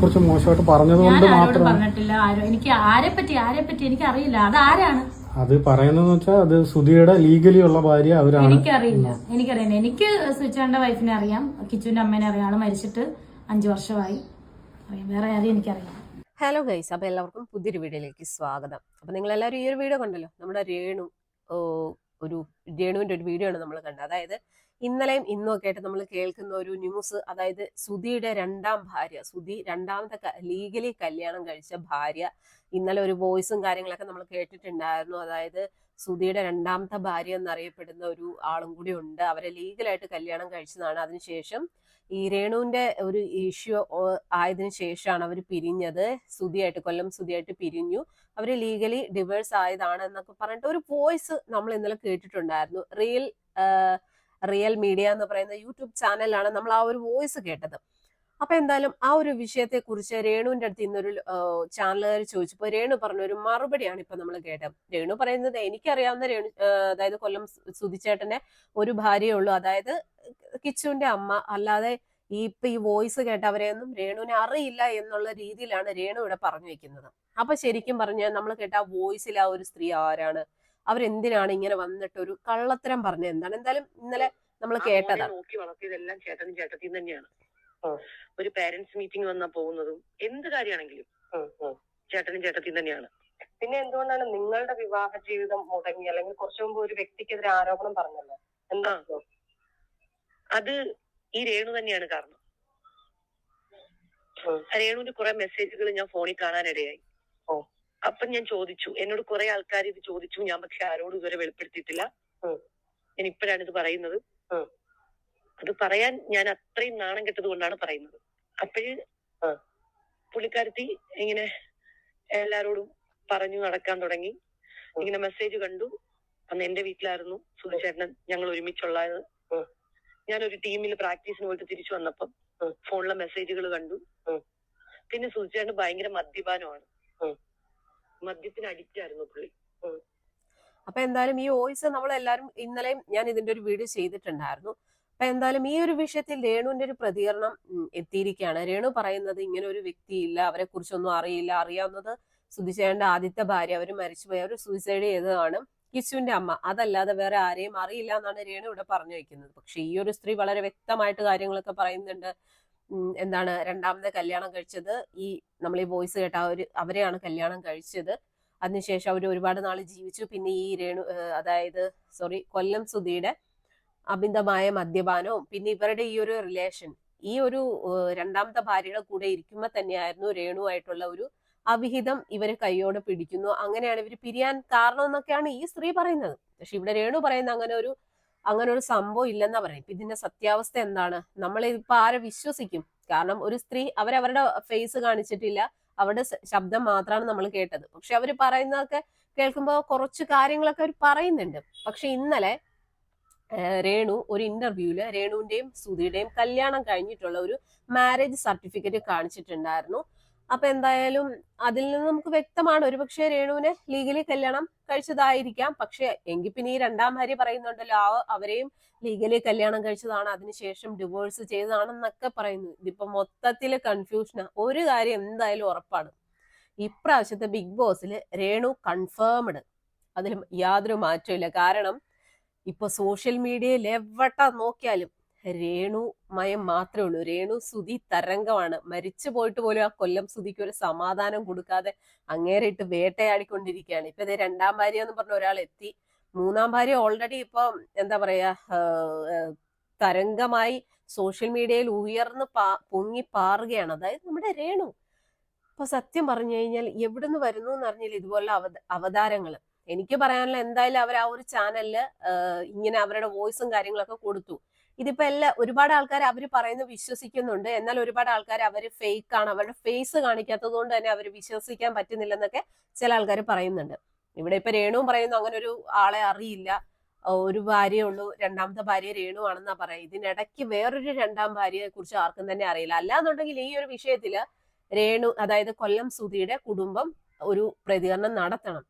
കുറിച്ച് മോശമായിട്ട് പറഞ്ഞത് കൊണ്ട് മാത്രം പറഞ്ഞിട്ടില്ല. എനിക്ക് ആരെപ്പറ്റി എനിക്ക് അറിയില്ല. അത് ആരാണ് അത് പറയുന്നതെന്ന് വെച്ചാൽ അത് സുധിയുടെ ലീഗലി ഉള്ള ഭാര്യ അവരാണ്. എനിക്കറിയില്ല. എനിക്ക് സുചാന്റെ വൈഫിനെ അറിയാം, കിച്ചുവിന്റെ അമ്മേനെ അറിയാം. ആള് മരിച്ചിട്ട് 5 വർഷമായി. വേറെ ആരെയും എനിക്കറിയാം. ഹലോ ഗൈസ്, അപ്പൊ എല്ലാവർക്കും പുതിയൊരു വീഡിയോയിലേക്ക് സ്വാഗതം. അപ്പൊ നിങ്ങൾ എല്ലാവരും ഈ ഒരു വീഡിയോ കണ്ടല്ലോ. നമ്മുടെ രേണുവിന്റെ ഒരു വീഡിയോ ആണ് നമ്മൾ കണ്ടത്. അതായത് ഇന്നലെയും ഇന്നും ഒക്കെ ആയിട്ട് നമ്മൾ കേൾക്കുന്ന ഒരു ന്യൂസ്, അതായത് സുധിയുടെ രണ്ടാം ഭാര്യ, സുധി രണ്ടാമത്തെ ലീഗലി കല്യാണം കഴിച്ച ഭാര്യ, ഇന്നലെ ഒരു വോയിസും കാര്യങ്ങളൊക്കെ നമ്മൾ കേട്ടിട്ടുണ്ടായിരുന്നു. അതായത് സുധിയുടെ രണ്ടാമത്തെ ഭാര്യ എന്നറിയപ്പെടുന്ന ഒരു ആളും കൂടി ഉണ്ട്. അവരെ ലീഗലായിട്ട് കല്യാണം കഴിച്ചതാണ്. അതിനുശേഷം ഈ രേണുവിന്റെ ഒരു ഇഷ്യൂ ആയതിനു ശേഷമാണ് അവർ പിരിഞ്ഞത്. കൊല്ലം സുധിയായിട്ട് പിരിഞ്ഞു. അവര് ലീഗലി ഡിവേഴ്സ് ആയതാണ് എന്നൊക്കെ പറഞ്ഞിട്ട് ഒരു വോയിസ് നമ്മൾ ഇന്നലെ കേട്ടിട്ടുണ്ടായിരുന്നു. റിയൽ മീഡിയ എന്ന് പറയുന്ന യൂട്യൂബ് ചാനലിലാണ് നമ്മൾ ആ ഒരു വോയിസ് കേട്ടത്. അപ്പൊ എന്തായാലും ആ ഒരു വിഷയത്തെ കുറിച്ച് രേണുവിന്റെ അടുത്ത് ഇന്നൊരു ചാനലുകാർ ചോദിച്ചപ്പോൾ രേണു പറഞ്ഞ ഒരു മറുപടിയാണ് ഇപ്പൊ നമ്മൾ കേട്ടത്. രേണു പറയുന്നത്, എനിക്കറിയാവുന്ന അതായത് കൊല്ലം സുധിച്ചേട്ടന്റെ ഒരു ഭാര്യയേ ഉള്ളൂ, അതായത് കിച്ചുവിന്റെ അമ്മ. അല്ലാതെ ഈ വോയിസ് കേട്ടവരെയൊന്നും രേണുവിനെ അറിയില്ല എന്നുള്ള രീതിയിലാണ് രേണു ഇവിടെ പറഞ്ഞു വെക്കുന്നത്. അപ്പൊ ശരിക്കും പറഞ്ഞാൽ നമ്മൾ കേട്ട ആ വോയിസിൽ ആ ഒരു സ്ത്രീ ആരാണ്, അവരെന്തിനാണ് ഇങ്ങനെ വന്നിട്ട് ഒരു കള്ളത്തരം പറഞ്ഞത് എന്താണ്? എന്തായാലും ഇന്നലെ നമ്മൾ കേട്ടതാണ്. നോക്കി വളർത്തിയതെല്ലാം ചേട്ടനും ചേട്ടത്തിയും തന്നെയാണ്. ഒരു പേരന്റ്സ് മീറ്റിംഗ് വന്നാ പോകുന്നതും എന്ത് കാര്യമാണെങ്കിലും ചേട്ടനും ചേട്ടത്തിയും തന്നെയാണ്. പിന്നെ എന്തുകൊണ്ടാണ് നിങ്ങളുടെ വിവാഹ ജീവിതം മുടങ്ങി? അല്ലെങ്കിൽ കുറച്ചു മുമ്പ് ഒരു വ്യക്തിക്കെതിരെ ആരോപണം പറഞ്ഞല്ലോ, എന്താ അത് ഈ രേണു തന്നെയാണ് കാരണം. രേണുവിന്റെ കുറെ മെസ്സേജുകൾ ഞാൻ ഫോണിൽ കാണാനിടയായി. അപ്പൊ ഞാൻ ചോദിച്ചു, എന്നോട് കുറെ ആൾക്കാർ ഇത് ചോദിച്ചു. ഞാൻ പക്ഷെ ആരോടും ഇതുവരെ വെളിപ്പെടുത്തിയിട്ടില്ല. ഞാൻ ഇപ്പോഴാണ് ഇത് പറയുന്നത്. അത് പറയാൻ ഞാൻ അത്രയും നാണം കെട്ടത് കൊണ്ടാണ് പറയുന്നത്. അപ്പോഴ് പുള്ളിക്കാരത്തി ഇങ്ങനെ എല്ലാരോടും പറഞ്ഞു നടക്കാൻ തുടങ്ങി. ഇങ്ങനെ മെസ്സേജ് കണ്ടു. അന്ന് എന്റെ വീട്ടിലായിരുന്നു സുധിച്ചേട്ടൻ, ഞങ്ങൾ ഒരുമിച്ചുള്ളത്. ഞാനൊരു ടീമിൽ പ്രാക്ടീസിന് പോയിട്ട് തിരിച്ചു വന്നപ്പം ഫോണിലെ മെസ്സേജുകൾ കണ്ടു. പിന്നെ സുധിച്ചേട്ടൻ ഭയങ്കര മദ്യപാനമാണ്, മദ്യത്തിന് അഡിക്റ്റ് ആയിരുന്നു പുള്ളി. അപ്പൊ എന്തായാലും ഈ വോയിസ് നമ്മളെല്ലാരും ഇന്നലെയും ഞാൻ ഇതിന്റെ ഒരു വീഡിയോ ചെയ്തിട്ടുണ്ടായിരുന്നു. അപ്പൊ എന്തായാലും ഈ ഒരു വിഷയത്തിൽ രേണുവിന്റെ ഒരു പ്രതികരണം എത്തിയിരിക്കുകയാണ്. രേണു പറയുന്നത്, ഇങ്ങനെ ഒരു വ്യക്തിയില്ല, അവരെ കുറിച്ചൊന്നും അറിയില്ല. അറിയാവുന്നത് സുധിച്ചേട്ടന്റെ ആദ്യത്തെ ഭാര്യ, അവര് മരിച്ചുപോയി, അവർ സൂയിസൈഡ് ചെയ്തതാണ്, കിച്ചുവിന്റെ അമ്മ. അതല്ലാതെ വേറെ ആരെയും അറിയില്ല എന്നാണ് രേണു ഇവിടെ പറഞ്ഞു വെക്കുന്നത്. പക്ഷെ ഈ ഒരു സ്ത്രീ വളരെ വ്യക്തമായിട്ട് കാര്യങ്ങളൊക്കെ പറയുന്നുണ്ട്. എന്താണ്, രണ്ടാമത്തെ കല്യാണം കഴിച്ചത് ഈ നമ്മൾ ഈ വോയിസ് കേട്ട അവരെയാണ് കല്യാണം കഴിച്ചത്. അതിനുശേഷം അവർ ഒരുപാട് നാൾ ജീവിച്ചു. പിന്നെ ഈ കൊല്ലം സുധിയുടെ അമിതമായ മദ്യപാനവും പിന്നെ ഇവരുടെ ഈ ഒരു റിലേഷൻ, ഈ ഒരു രണ്ടാമത്തെ ഭാര്യയുടെ കൂടെ ഇരിക്കുമ്പോൾ തന്നെയായിരുന്നു രേണുവായിട്ടുള്ള ഒരു അവിഹിതം ഇവര് കൈയോടെ പിടിക്കുന്നു. അങ്ങനെയാണ് ഇവര് പിരിയാൻ കാരണം എന്നൊക്കെയാണ് ഈ സ്ത്രീ പറയുന്നത്. പക്ഷെ ഇവിടെ രേണു പറയുന്ന അങ്ങനെ ഒരു സംഭവം ഇല്ലെന്നാ പറയുന്നത്. ഇതിന്റെ സത്യാവസ്ഥ എന്താണ്? നമ്മൾ ഇപ്പൊ ആരെ വിശ്വസിക്കും? കാരണം ഒരു സ്ത്രീ അവരവരുടെ ഫേസ് കാണിച്ചിട്ടില്ല, അവരുടെ ശബ്ദം മാത്രമാണ് നമ്മൾ കേട്ടത്. പക്ഷെ അവര് പറയുന്നതൊക്കെ കേൾക്കുമ്പോൾ കുറച്ച് കാര്യങ്ങളൊക്കെ അവർ പറയുന്നുണ്ട്. പക്ഷെ ഇന്നലെ രേണു ഒരു ഇന്റർവ്യൂല് രേണുവിന്റെയും സുധിയുടെയും കല്യാണം കഴിഞ്ഞിട്ടുള്ള ഒരു മാരേജ് സർട്ടിഫിക്കറ്റ് കാണിച്ചിട്ടുണ്ടായിരുന്നു. അപ്പൊ എന്തായാലും അതിൽ നിന്ന് നമുക്ക് വ്യക്തമാണ്, ഒരുപക്ഷെ രേണുവിനെ ലീഗലി കല്യാണം കഴിച്ചതായിരിക്കാം. പക്ഷെ എങ്കിൽ പിന്നെ ഈ രണ്ടാം ഭാര്യ പറയുന്നുണ്ടല്ലോ, അവരെയും ലീഗലി കല്യാണം കഴിച്ചതാണ്, അതിനുശേഷം ഡിവോഴ്സ് ചെയ്തതാണെന്നൊക്കെ പറയുന്നു. ഇതിപ്പോ മൊത്തത്തില് കൺഫ്യൂഷനാ. ഒരു കാര്യം എന്തായാലും ഉറപ്പാണ്, ഇപ്രാവശ്യത്തെ ബിഗ് ബോസിൽ രേണു കൺഫേംഡ്, അതിലും യാതൊരു മാറ്റവും ഇല്ല. കാരണം ഇപ്പൊ സോഷ്യൽ മീഡിയയിൽ എവിടെ നോക്കിയാലും രേണു മയം മാത്രമേ ഉള്ളൂ. രേണു സുധി തരംഗമാണ്. മരിച്ചു പോയിട്ട് പോലും ആ കൊല്ലം സുധിക്ക് ഒരു സമാധാനം കൊടുക്കാതെ അങ്ങേരെ ഇട്ട് വേട്ടയാടിക്കൊണ്ടിരിക്കുകയാണ്. ഇപ്പൊ ഇത് രണ്ടാം ഭാര്യ എന്ന് പറഞ്ഞ ഒരാൾ എത്തി. മൂന്നാം ഭാര്യ ഓൾറെഡി ഇപ്പൊ എന്താ പറയാ, തരംഗമായി സോഷ്യൽ മീഡിയയിൽ ഉയർന്ന് പൊങ്ങി പാറുകയാണ്, അതായത് നമ്മുടെ രേണു. അപ്പൊ സത്യം പറഞ്ഞു കഴിഞ്ഞാൽ എവിടുന്ന് വരുന്നു എന്ന് അറിഞ്ഞില്ല ഇതുപോലുള്ള അവതാരങ്ങൾ. എനിക്ക് പറയാനുള്ള, എന്തായാലും അവർ ആ ഒരു ചാനലില് ഇങ്ങനെ അവരുടെ വോയിസും കാര്യങ്ങളൊക്കെ കൊടുത്തു. ഇതിപ്പോ ഒരുപാട് ആൾക്കാർ അവർ പറയുന്നത് വിശ്വസിക്കുന്നുണ്ട്. എന്നാൽ ഒരുപാട് ആൾക്കാർ അവര് ഫേക്ക് ആണ്, അവരുടെ ഫേസ് കാണിക്കാത്തത് കൊണ്ട് തന്നെ അവർ വിശ്വസിക്കാൻ പറ്റുന്നില്ലെന്നൊക്കെ ചില ആൾക്കാർ പറയുന്നുണ്ട്. ഇവിടെ ഇപ്പൊ രേണുവും പറയുന്നു അങ്ങനെ ഒരു ആളെ അറിയില്ല, ഒരു ഭാര്യയേ ഉള്ളൂ, രണ്ടാമത്തെ ഭാര്യ രേണു ആണെന്നാ പറയാം. ഇതിനിടയ്ക്ക് വേറൊരു രണ്ടാം ഭാര്യയെ കുറിച്ച് ആർക്കും തന്നെ അറിയില്ല. അല്ലാന്നുണ്ടെങ്കിൽ ഈ ഒരു വിഷയത്തില് രേണു, അതായത് കൊല്ലം സുധിയുടെ കുടുംബം ഒരു പ്രതികരണം നടത്തണം.